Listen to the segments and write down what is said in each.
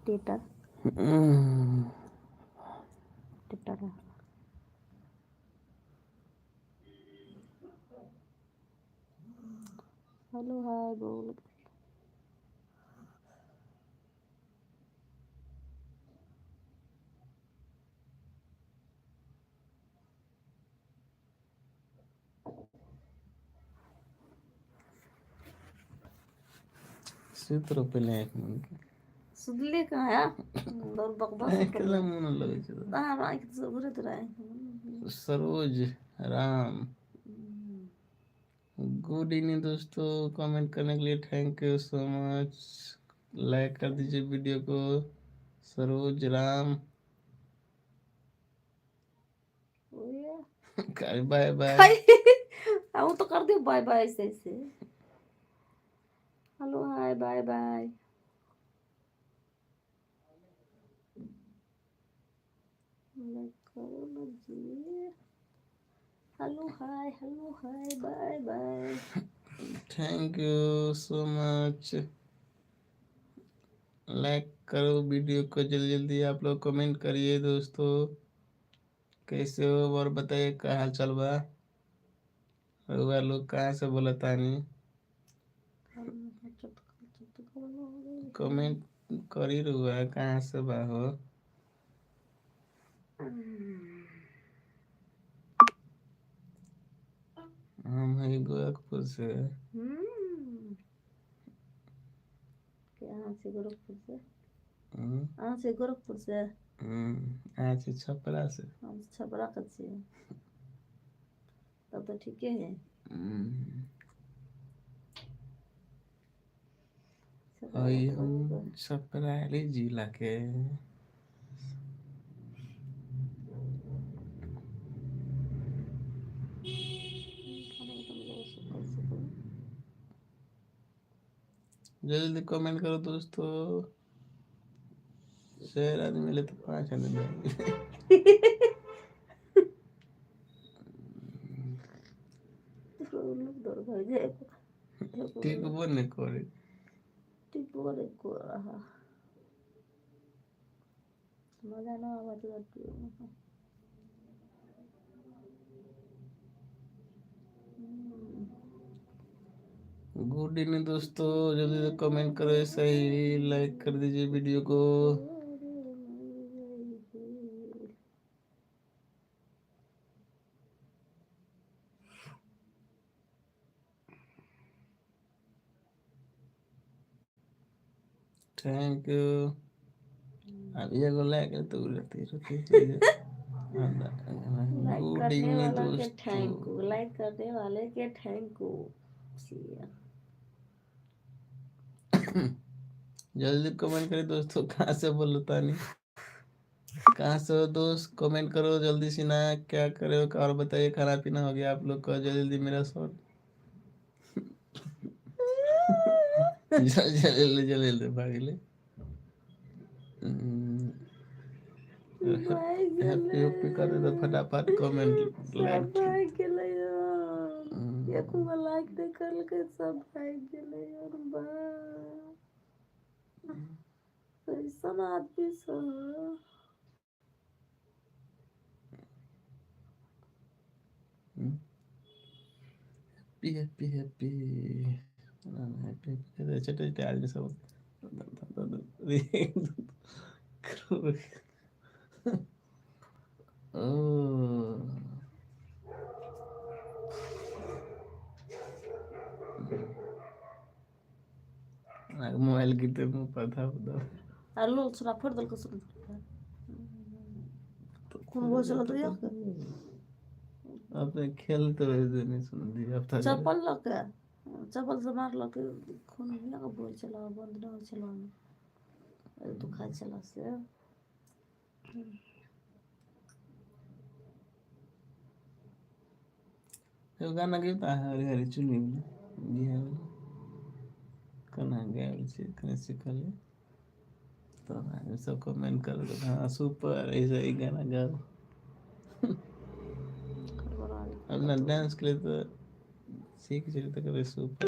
टेटर टेटर hello hi बोल सूत्र पहले एक मिनट सुधले कहाँ है दौर बकबस केला मन लगे छै कहाँ बाकी तो बुरे तो रहे सरोज राम गुड इवनिंग दोस्तों, कमेंट करने के लिए thank you so much. Like कर दीजिए वीडियो को। सरोज राम बाय बाय वो तो कर दियो बाय बाय ऐसे ऐसे हेलो हाय बाय बाय करो ना जी hello hi bye bye thank you so much. Like करो वीडियो को जल्दी जल्दी, आप लोग कमेंट करिए दोस्तों, कैसे हो और बताइए क्या हाल चाल बा। रउआ लोग कहाँ से बोला तानी, कमेंट करी रउआ कहाँ से बा हो। हम है गोरखपुर से। कहाँ से गोरखपुर से कहाँ से गोरखपुर से आज से छपरा से। हम छपरा के छियै तब तो ठीके है और हम छपराली जिला के जल्दी कमेंट करो दोस्तों, शेर आदमी मिले तो 5 आदमी ठीक बोल करे ठीक बोले को रहा मजा ना आवा तो गुड इवनिंग दोस्तों, जल्दी से कमेंट करो, सही लाइक कर दीजिए वीडियो को। Thank you. अभी एगो लाइक तो रहती गुड इवनिंग दोस्तों, लाइक करने वाले के थैंक यू जल्दी कमेंट करिए दोस्तों, कहाँ से बोलता नहीं, कहाँ से हो दोस्त, कमेंट करो जल्दी से ना, क्या करे हो और बताइए, खाना पीना हो गया आप लोग का, जल्दी जल्दी मेरा शॉट जल्दी जल्दी भागले हैप्पी हैप्पी कर दे तो फटाफट कमेंट लाइक एको लाइक नहीं कर के सब भाग गेले और बा कैसन आदमी सब हैप्पी हैप्पी हैप्पी हैप्पी छोटे छोटे आदमी सब मोबाइल गिरते मुंह पर था उधर हेलो छोरा फोड़ दल को सुन कौन बोल चला तो यार आपने खेलते हुए नहीं सुन दिया अब था चप्पल लके चप्पल से मार लके खून हिला का बोल चला बंद ना चला दुखा चला से तो गाना गाता है हरी हरी चुनी बिहार कना गायल से कने सिखल तो आगे सब कमेंट कर दो, हाँ सुपर ऐसा ही गाना गाओ अपना डांस के लिए तो सीख चुके तो कभी सुपर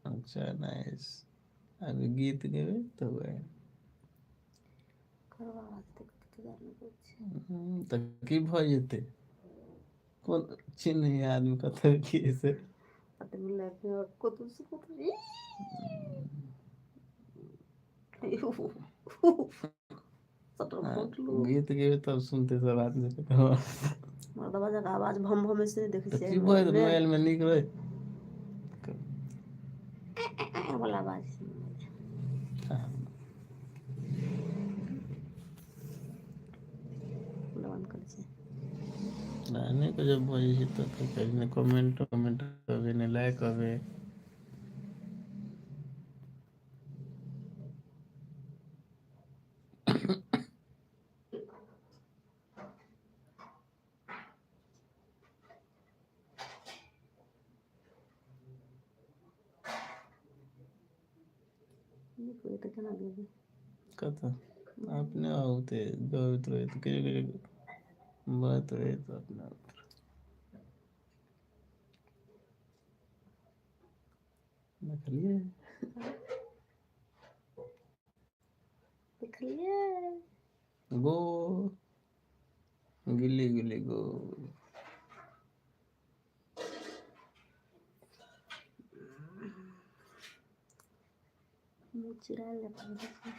अच्छा नाइस अभी गीत गेबे तो गए करवा देते कते गाली बोलছে तो की भऽ जेतै कोन चिन्ह आदमी कतऽ की से তাতে মিলে কত কত सटर फुट लो गीत गेबे तब सुनते सब आदमी के तो दरवाजा का आवाज भम भम से देखे से की भऽ जेतै मोबाइल में नीक रहे वाला आवाज बंद कर छै नहीं को जब भऽ जाइ छै तऽ कहीं कमेंट करबे नहीं लाइक करबे कोई तो केना देबे कत अपने आते गवित रहे तो के बात रहे तो अपने देखलिए देखलिए गो गिल्ली गिल्ली गो मुँह चिरा जाता है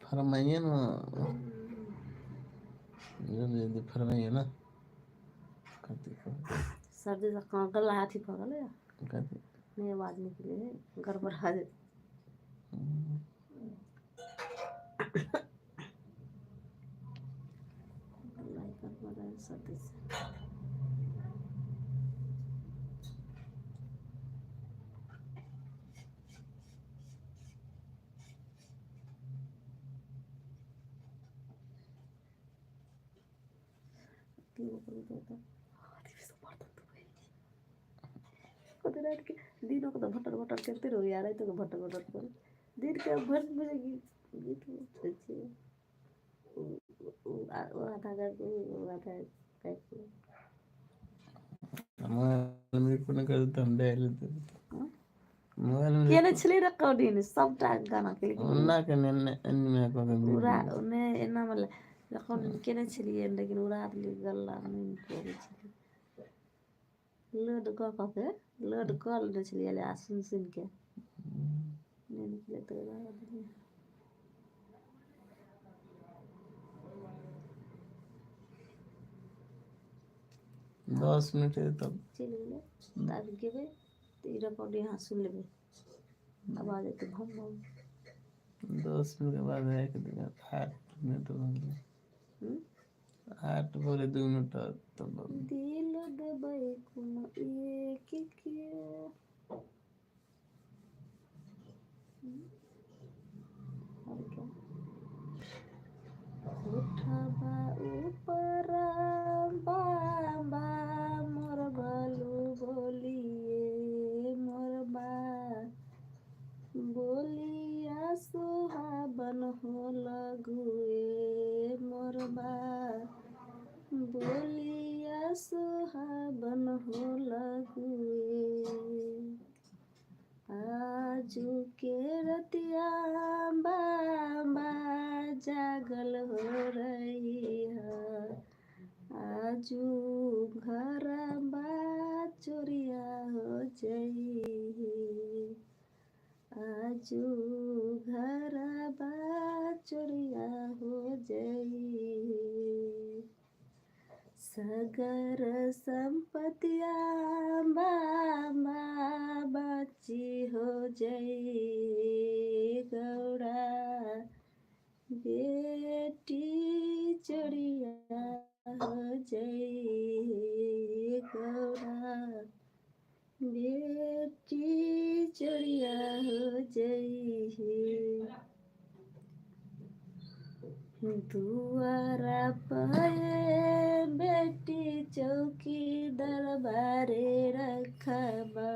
फरमाइए ना जल्दी फरमाइए ना सर्दी से कहाँ गला हाथी पकड़ ले कहते नहीं आवाज निकले गड़बड़ आ जाए सर्दी से रात के दिनों को तो भटर भटर करते रहो यार तो भटर भटर कर दिन के भर मुझे गीत अच्छे वो आधा करके वो आधा करके मोबाइल में को कर देता हम डायल मोबाइल में केने छली रिकॉर्डिंग सबटा गाना के ना के ने में को पूरा ने एना मतलब रिकॉर्डिंग केने छली लेकिन उड़ा दिली गल्ला नहीं करे छली लोड के लोड कर ले छलिए ले सुन सुन के नहीं निकले तो 10 मिनट है तब चल गेले दाद गेबे तो ई रिकॉर्ड यहाँ सुन लेबे आवाज आते भम भम 10 मिनट के बाद है कि 8 मिनट हो गए 8 बोले 2 मिनट तब दिल दबाई कोनो एक के और क्या उठाबा ऊपर बाबा मोर बालू बोलिए मोर बा बोलिया सुहाबन हो लगुए मोर बा बोलिया सुहाबन हो लगुए आजू के रतिया बाबा जागल हो रही है आजू घर बा चोरिया हो जाई आजू घर बा चोरिया हो जाई सगर संपत्तिया बाबा बाची हो जाई गौड़ा बेटी चोरिया हो जाई गौड़ा बेटी चोरिया हो जाई दुआरा पे बेटी चौकी दरबारे रखबा